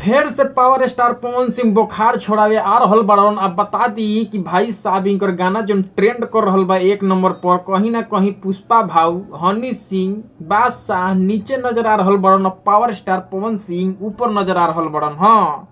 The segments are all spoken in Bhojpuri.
फिर से पावर स्टार पवन सिंह बुखार छोड़ावे आ रहल बाड़न। अब बता दी कि भाई साहब इनकर गाना जो ट्रेंड कर रहल बा एक नंबर पर, कहीं ना कहीं पुष्पा भाऊ, हनी सिंह, बादशाह नीचे नजर आ रहल बाड़न, पावर स्टार पवन सिंह ऊपर नजर आ रहल बाड़न। हाँ,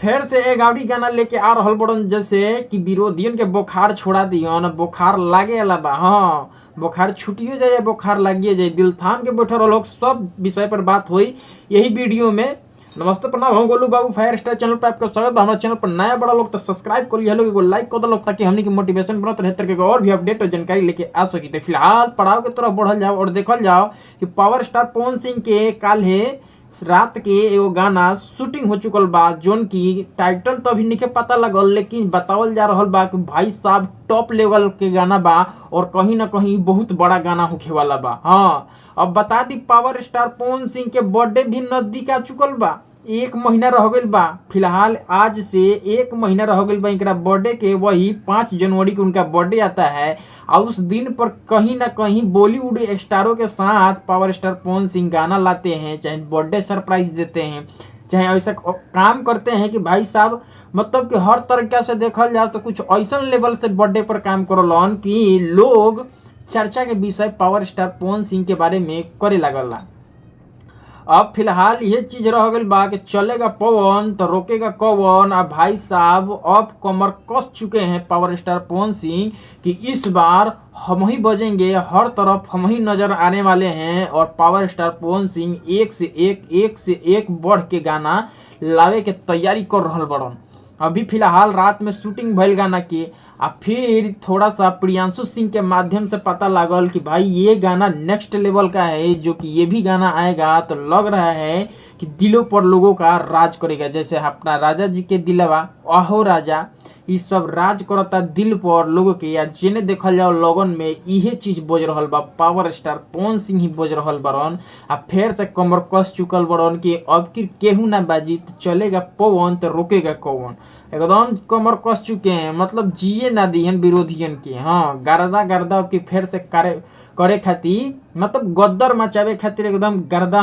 फिर से एक गाड़ी गाना लेके आ रहल बाड़न, जैसे कि विरोधियन के बुखार छोड़ा दिहन। बुखार लागे वाला बा। हाँ, बुखार छुटियो जाए, बुखार लागिए जाए, दिल थाम के बैठे रहो लोग। सब विषय पर बात हुई यही वीडियो में। नमस्ते प्रणाम, हम गोलू बाबू फायर स्टार चैनल पर आपका स्वागत है। हमारे चैनल पर नया बड़ा लोग तो सब्सक्राइब कर लिया लोग, एगो लाइक कर दो लोग, ताकि हमनी के मोटिवेशन बनत रहे, तरह के और भी अपडेट और जानकारी लेके आ सकी। तो फिलहाल पड़ाव के तरफ बढ़ल जाओ और देखल जाओ कि पावर स्टार पवन सिंह के काल रात के एगो गाना शूटिंग हो चुकल बा, जोन की टाइटल तो अभी नहीं पता लगल, लेकिन बतावल जा रहल बा कि भाई साहब टॉप लेवल के गाना बा और कहीं ना कहीं बहुत बड़ा गाना होखे वाला बा। हाँ, अब बता the power star Pawan Singh के बर्थडे भी नजदीक आ चुकल बा। 1 महीना रह गइल बा। फिलहाल आज से 1 महीना रह गइल बा इनका बर्थडे के। वही 5 जनवरी को उनका बर्थडे आता है और उस दिन पर कहीं ना कहीं बॉलीवुड स्टारों के साथ पावर स्टार पवन सिंह गाना लाते हैं, चाहे बर्थडे सरप्राइज देते हैं, चाहे ऐसा काम करते हैं कि भाई साहब मतलब कि हर तरीके से देखल जाए तो कुछ ऐसा लेवल से बर्थडे पर काम करलन कि लोग चर्चा के विषय पावर स्टार पवन सिंह के बारे में करे लगला। अब फिलहाल ये चीज रह गई बा कि चलेगा पवन तो रोकेगा कौन। अब भाई साहब अब कमर कस चुके हैं पावर स्टार पवन सिंह कि इस बार हम ही बजेंगे, हर तरफ हम ही नजर आने वाले हैं। और पावर स्टार पवन सिंह एक से एक बढ़ के गाना लावे के तैयारी कर रहल बड़न। अभी फिलहाल रात में शूटिंग भइल गाना की, आ फिर थोड़ा सा प्रियांशु सिंह के माध्यम से पता लागल कि भाई ये गाना नेक्स्ट लेवल का है, जो कि ये भी गाना आएगा तो लग रहा है कि दिलों पर लोगों का राज करेगा। जैसे अपना राजा जी के दिलवा अहो राजा, ये सब राज करता दिल पर लोगों के। या जेने देखल जाओ लगन में इहे चीज बोझ रहल बा, पावर स्टार पवन सिंह ही बोझ रहल बड़न। आ फिर से कमर कस चुकल बड़न कि अब कि केहू ना बाजी तो चलेगा पवन तो रोकेगा कौन। एकदम कमर कस चुके हैं, मतलब जिए ना दिहन विरोधियन के। हाँ, गर्दा की फिर से करे खातिर, मतलब गद्दर मचावे खातिर एकदम गर्दा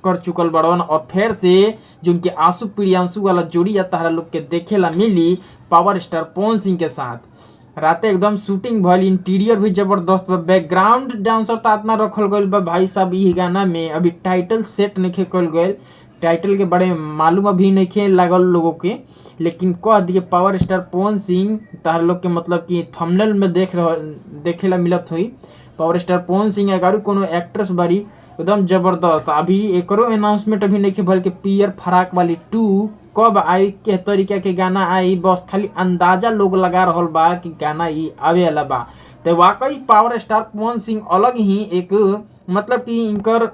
कर चुकल बड़न। और फिर से जो उनके आंसू प्रियांशु वाला जोड़ी आता है लोग के देखेला मिली पावर स्टार पवन सिंह के साथ। रात एकदम शूटिंग भइल, इंटीरियर भी जबरदस्त बा, बैकग्राउंड डांसर तो इतना रखल गइल बा भाई साहब ई गाना में। अभी टाइटल सेट नहीं कल गइल, टाइटल के बारे में मालूम अभी नहीं लागल लोगों के, लेकिन कह दिए पावर स्टार पवन सिंह तार लोग के, मतलब कि थंबनेल में देखेला मिलत हुई पावर स्टार पवन सिंह अगर कोनो एक्ट्रेस बारी एकदम जबरदस्त। अभी एकरो अनाउंसमेंट अभी नहीं भल के पियर फराक वाली 2 कब आई, के तरीका के गाना आई, बस खाली अंदाजा लोग लगा रहल बा कि गाना ही आवे वाला बा। तो वाकई पावर स्टार पवन सिंह अलग ही एक, मतलब कि इनकर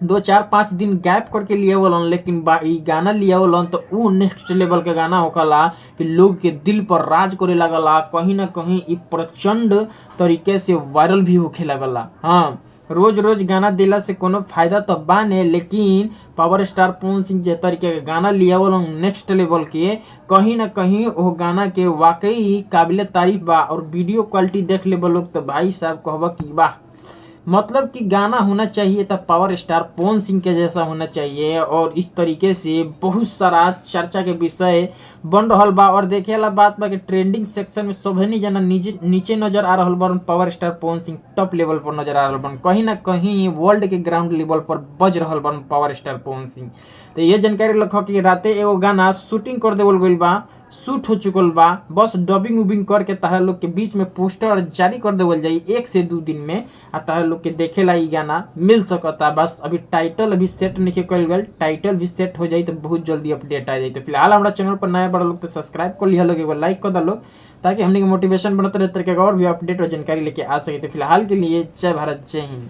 2-4-5 दिन गैप करके लिए बोलन, लेकिन गाना लिया बोलन तो वो नेक्स्ट लेवल के गाना होकला कि लोग के दिल पर राज करे लगला। कहीं ना कहीं ये प्रचंड तरीके से वायरल भी होके लगला। हाँ, रोज रोज गाना दिला से कोनो फायदा तो बाने, लेकिन पावर स्टार पवन सिंह जे तरीके के गाना लिया बोलन नेक्स्ट लेवल के, कहीं ना कहीं वो गाना के वाकई काबिल तारीफ बा। और वीडियो क्वालिटी देख ले लोग तो भाई साहब कहबा कि वाह, मतलब कि गाना होना चाहिए तब पावर स्टार पवन सिंह के जैसा होना चाहिए। और इस तरीके से बहुत सारा चर्चा के विषय बन रहल बा। और देखे वाला बात बा कि ट्रेंडिंग सेक्शन में सभी जना नीचे नजर आ रहल बा, power star Pawan Singh top लेवल पर नजर आ रहल बा, कहीं ना कहीं वर्ल्ड के ग्राउंड लेवल पर बज रहल बा पावर स्टार पवन सिंह। तो ये जानकारी रखो कि राते एगो गाना शूटिंग कर देवल गइल बा, शूट हो चुकल बा, बस डबिंग उबिंग करके तारा लोग के बीच में पोस्टर जारी कर देवल जाई 1 से 2 दिन में। आ तारा लोग के देखेला ई गाना मिल सकता। बस अभी टाइटल अभी सेट नहीं कल गल, टाइटल भी सेट हो जाई तो बहुत जल्दी अपडेट आ जाई। तो फिलहाल हमारा चैनल पर नया बड़ा लोग तो सब्सक्राइब कर लिया लोग, एगो लाइक कर दो, ताकि हमने के मोटिवेशन बनते रहे, तरह के और भी अपडेट और जानकारी लेके आ सके। तो फिलहाल के लिए जय भारत, जय हिंद।